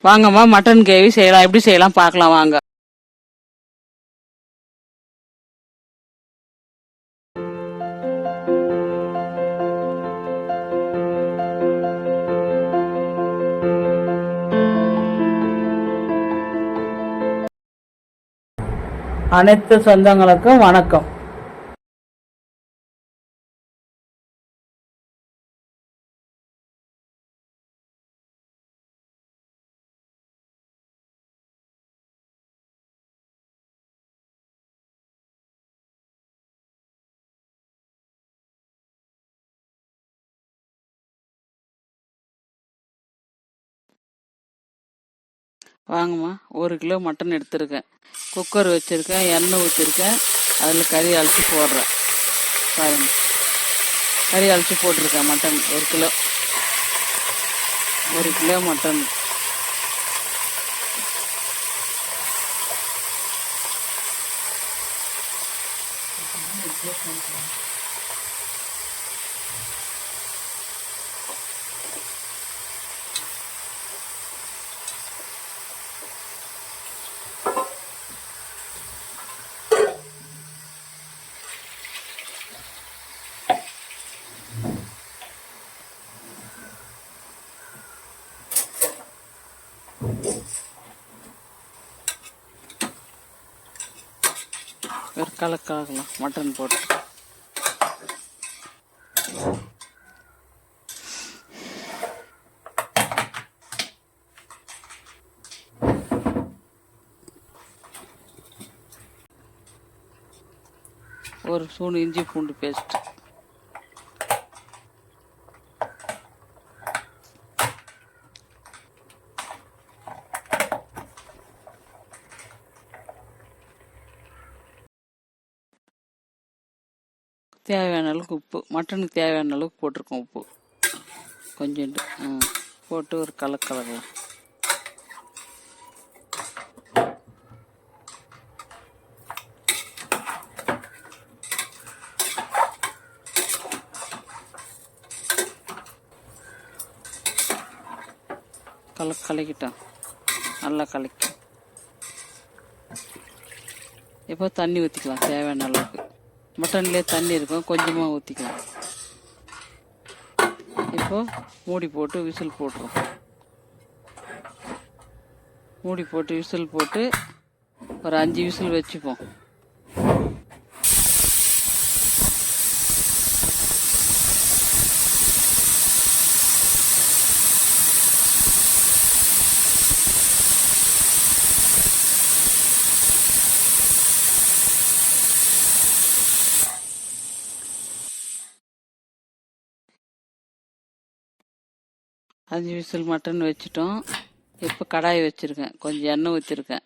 வாங்கம்மா, mutton gravy செய்யலாம். எப்படி செய்யலாம் பார்க்கலாம் வாங்க. அனைத்து சொந்தங்களுக்கும் வணக்கம். வாங்கம்மா, 1 கிலோ மட்டன் எடுத்திருக்கேன். குக்கர் வச்சுருக்கேன், எண்ணெய் ஊற்றிருக்கேன். அதில் கறி அலசி போடுறேன். பாருங்க, கறி அலசி போட்டிருக்கேன். Mutton 1 kilo. 1 kilo mutton. ஒரு கலக்கலாம் மட்டன் போட்டு. ஒரு ஸ்பூன் இஞ்சி பூண்டு பேஸ்ட். தேவையான அளவுக்கு உப்பு. மட்டனுக்கு தேவையான அளவுக்கு போட்டிருக்கோம் உப்பு. கொஞ்சோண்டு போட்டு ஒரு கலக்கலாம். கலக்கிட்டோம். நல்லா கலக்கி இப்போ தண்ணி ஊற்றிக்கலாம் தேவையான அளவுக்கு. மட்டன்லேயே தண்ணி இருக்கும், கொஞ்சமாக ஊற்றிக்கலாம். இப்போ மூடி போட்டு விசில் போட்டுரும். மூடி போட்டு விசில் போட்டு ஒரு 5 விசில் வச்சுப்போம். அஞ்சு விசில் மட்டன் வச்சுட்டோம். இப்போ கடாய் வச்சுருக்கேன், கொஞ்சம் எண்ணெய் ஊற்றிருக்கேன்.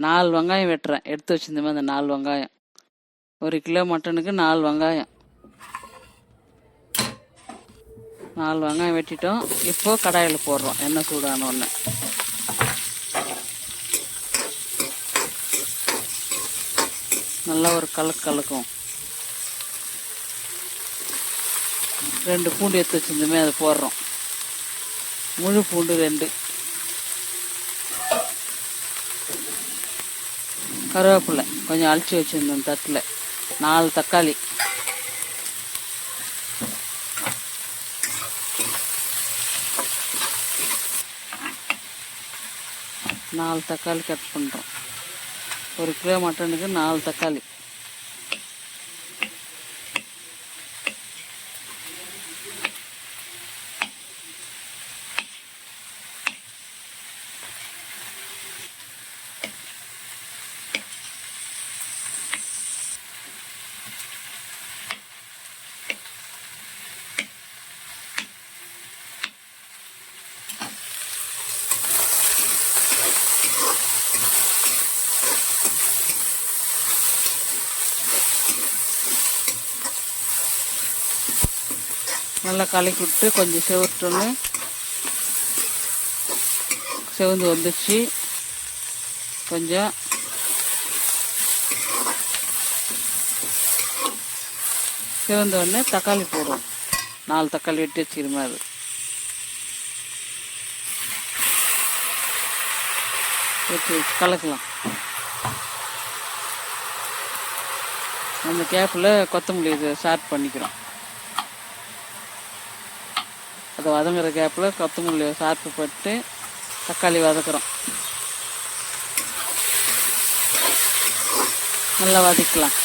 4 வெங்காயம் வெட்டுறேன். எடுத்து வச்சுருந்தோமே அந்த 4 வெங்காயம். 1 கிலோ மட்டனுக்கு 4 வெங்காயம். 4 வெங்காயம் வெட்டிட்டோம். இப்போ கடாயில் போடுறோம். எண்ணெய் சூடானோடனே நல்லா ஒரு கலக்கும். 2 பூண்டு எடுத்து வச்சுருந்தோமே அதை போடுறோம். முழு பூண்டு 2. கருவேப்பிலை கொஞ்சம் அழிச்சு வச்சுருந்தோம் தட்டில். 4 தக்காளி. தக்காளி கட் பண்ணுறோம். 1 கிலோ மட்டனுக்கு 4 தக்காளி. நல்லா கலக்கி விட்டு கொஞ்சம் செவந்து வந்துடுச்சு. கொஞ்சம் செவந்தோடனே தக்காளி போடுவோம். 4 தக்காளி வெட்டி வச்சுக்கிற மாதிரி. ஊற்றி வச்சு கலக்கலாம். அந்த கேப்பில் கொத்தமல்லி இது ஸ்டார்ட் பண்ணிக்கிறோம். அதை வதங்குற கேப்பில் கொத்தமல்லி சார்ப்பு போட்டு தக்காளி வதக்குறோம். நல்லா வதக்கலாம்.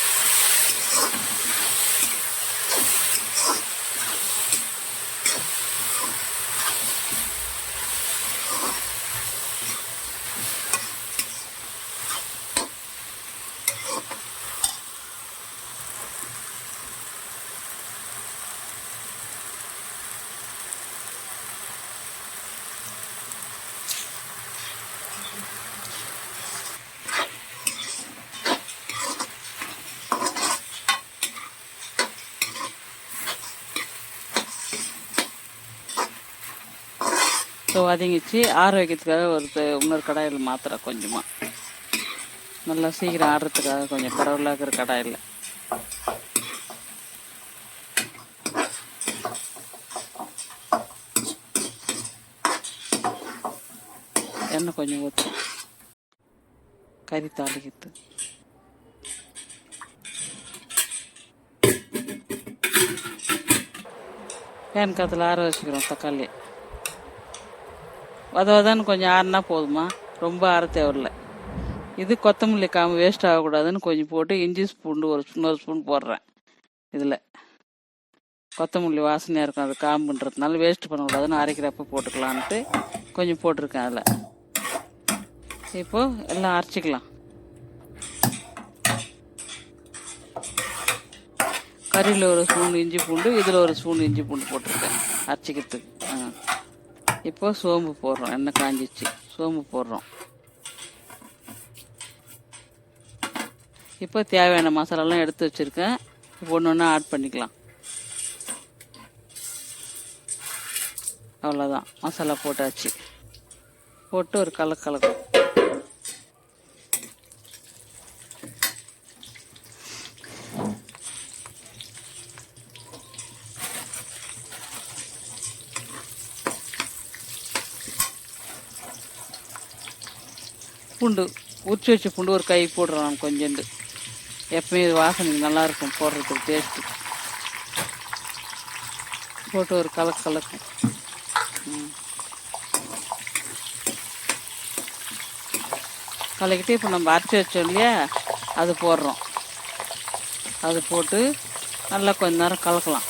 ஸோ வதங்கிச்சு. ஆற வைக்கிறதுக்காக இன்னொரு கடாயில் மாத்திரை கொஞ்சமாக நல்லா சீக்கிரம் ஆடுறதுக்காக கொஞ்சம் பரவலாக இருக்கிற கடாயில் எண்ணெய் கொஞ்சம் ஊற்றும். கறி தாளிக்கிறது. பேன் காற்றுல ஆற வச்சுக்கிறோம். தக்காளி வதன்னு கொஞ்சம் ஆறுனா போதுமா, ரொம்ப ஆற தேவையில்லை. இது கொத்தமல்லி காம்பு வேஸ்ட் ஆகக்கூடாதுன்னு கொஞ்சம் போட்டு இஞ்சி பூண்டு இன்னொரு ஸ்பூன் போடுறேன். இதில் கொத்தமல்லி வாசனையாக இருக்கும், அது காம்புன்றதுனால வேஸ்ட் பண்ணக்கூடாதுன்னு அரைக்கிறப்ப போட்டுக்கலான்ட்டு கொஞ்சம் போட்டிருக்கேன். அதில் இப்போது எல்லாம் அரைச்சிக்கலாம். கறியில் ஒரு ஸ்பூன் இஞ்சி பூண்டு, இதில் ஒரு ஸ்பூன் இஞ்சி பூண்டு போட்டிருக்கேன் அரைச்சிக்கிறதுக்கு. இப்போ சோம்பு போடுறோம். எண்ணெய் காஞ்சிச்சு, சோம்பு போடுறோம். இப்போ தேவையான மசாலாலாம் எடுத்து வச்சுருக்கேன். இப்போ ஒன்று ஒன்றா ஆட் பண்ணிக்கலாம். அவ்வளோதான், மசாலா போட்டாச்சு. போட்டு ஒரு கலக்கும். பூண்டு உரிச்சு வச்ச பூண்டு ஒரு கை போடுறோம் கொஞ்சோண்டு. எப்பவுமே இது வாசனைக்கு நல்லாயிருக்கும், போடுறதுக்கு டேஸ்ட்டு. போட்டு ஒரு கலக்கும். கலக்கிட்டு இப்போ நம்ம அரைச்சி வச்சோம் இல்லையா, அது போடுறோம். அது போட்டு நல்லா கொஞ்ச நேரம் கலக்கலாம்.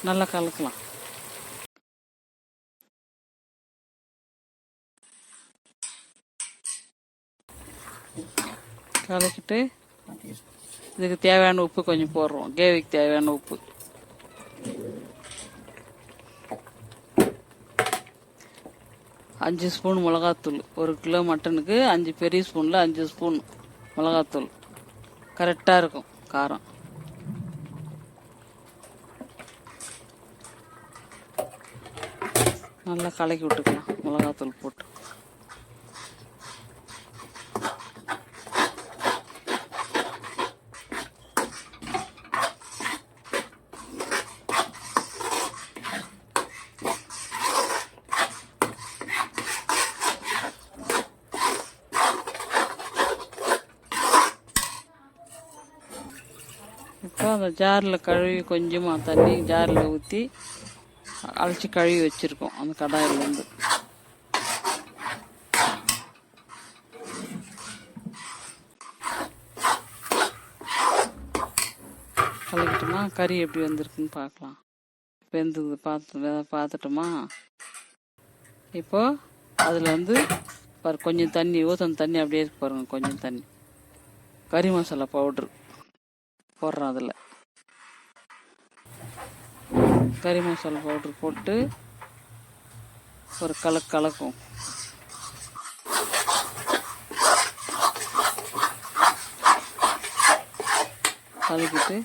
நல்லா கலக்கலாம். கலக்கிட்டு இதுக்கு தேவையான உப்பு கொஞ்சம் போடுறோம். கிரேவிக்கு தேவையான உப்பு. அஞ்சு ஸ்பூன் மிளகாத்தூள். 1 கிலோ மட்டனுக்கு 5 பெரிய ஸ்பூனில் 5 ஸ்பூன் மிளகாத்தூள் கரெக்டாக இருக்கும் காரம். நல்லா கலக்கி விட்டுக்கலாம் மிளகாத்தூள் போட்டு. இப்போ அந்த ஜாரில் கழுவி கொஞ்சமாக தண்ணி ஜாரில் ஊற்றி அழைச்சி கழுவி வச்சுருக்கோம் அந்த கடாயிலேருந்து. கலக்கிட்டோமா, கறி எப்படி வந்திருக்குன்னு பார்க்கலாம். வெந்தது பார்த்துட்டோமா. இப்போது அதில் கொஞ்சம் தண்ணி ஊற்றின தண்ணி அப்படியே இருக்கு பாருங்கள். கொஞ்சம் தண்ணி கறி மசாலா பவுட்ரு போடுறோம். அதில் கறி மசாலா பவுட்ரு போட்டு ஒரு கலக்கும். கலக்கிட்டு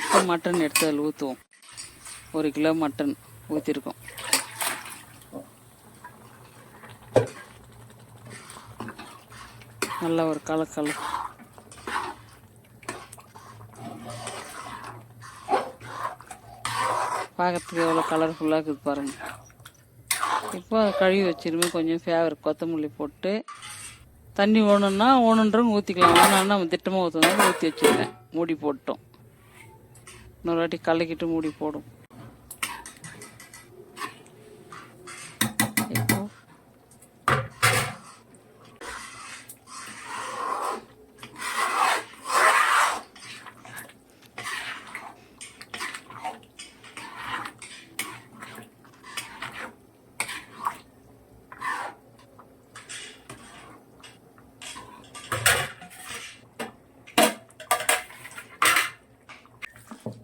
இப்போ மட்டன் எடுத்து அதில் ஊற்றுவோம். 1 கிலோ மட்டன் ஊற்றிருக்கோம். நல்லா ஒரு கலக்கு. பார்க்கறதுக்கு எவ்வளோ கலர்ஃபுல்லாக இருக்குது பாருங்கள். இப்போ அதை கழுவி வச்சிருமே கொஞ்சம் கொத்தமல்லி போட்டு தண்ணி ஓணுன்றவங்க ஊற்றிக்கலாம். வேணான்னா நம்ம திட்டமாக ஊற்றுனாலும் ஊற்றி வச்சுருக்கேன். மூடி போட்டோம். இன்னொரு வாட்டி கலக்கிட்டு மூடி போடும். இப்போ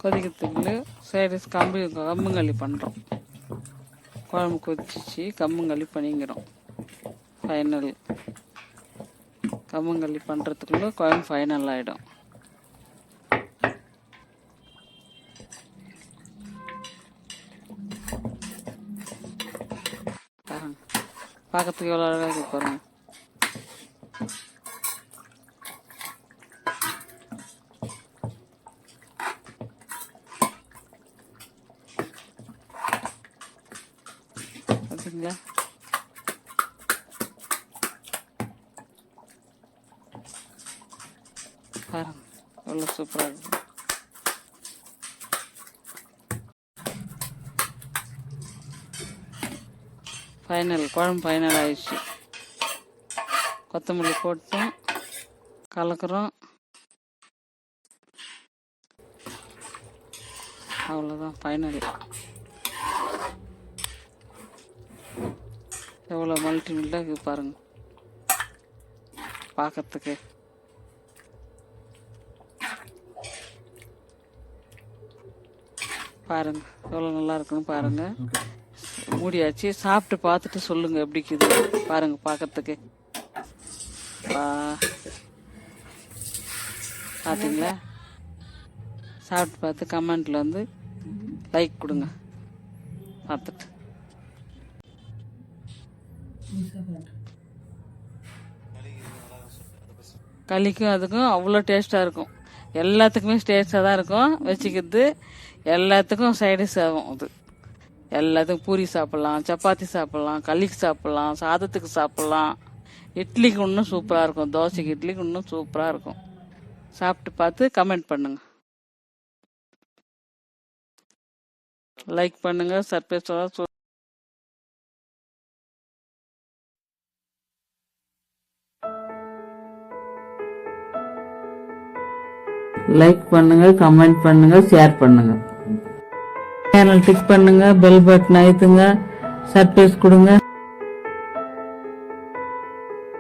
கொதிக்கிறதுக்குள்ளே சைடிஸ் கம்புங்களி பண்ணுறோம். குழம்பு கொதிச்சிச்சு, கம்புங்களி பண்ணிக்கிறோம். ஃபைனல் கம்புங்களி பண்ணுறதுக்குள்ளே குழம்பு ஃபைனல் ஆகிடும். பார்க்கறதுக்கு எவ்வளோ அழகாக இருக்கு பாருங்க. பார்த்தீங்களா? பாருங்க எவ்வளோ சூப்பராக இருக்கு. ஃபைனல் குழம்பு ஃபைனல் ஆயிடுச்சு. கொத்தமல்லி போட்டோம், கலக்கிறோம். அவ்வளோதான் ஃபைனல். எவ்வளோ மல்டிமில்லாக இருக்குது பாருங்க பார்க்கறதுக்கு. பாருங்க எவ்வளோ நல்லா இருக்குன்னு பாருங்க. மூடியாச்சு. சாப்பிட்டு பார்த்துட்டு சொல்லுங்க எப்படி இருக்குது பாருங்க பார்க்கறதுக்கு. பார்த்தீங்களா? சாப்பிட்டு பார்த்து கமெண்ட்ல வந்து லைக் கொடுங்க பார்த்துட்டு. களிக்கும் அதுக்கும் அவ்வளோ டேஸ்ட்டாக இருக்கும். எல்லாத்துக்குமே டேஸ்ட்டாக தான் இருக்கும். வச்சுக்கிறது எல்லாத்துக்கும் சைடிஷ் ஆகும். அது எல்லாத்துக்கும் பூரி சாப்பிட்லாம், சப்பாத்தி சாப்பிட்லாம், களிக்கு சாப்பிட்லாம், சாதத்துக்கு சாப்பிட்லாம், இட்லிக்கு இன்னும் சூப்பராக இருக்கும், தோசைக்கு இட்லிக்கு இன்னும் சூப்பராக இருக்கும். சாப்பிட்டு பார்த்து கமெண்ட் பண்ணுங்க, லைக் பண்ணுங்க, சர்ப்ரைஸ் லைக் பண்ணுங்க, கமெண்ட் பண்ணுங்க, ஷேர் பண்ணுங்க, சேனல் டிக் பண்ணுங்க, பெல் பட்டன் அழுத்துங்க, சர்ப்ரைஸ் கொடுங்க.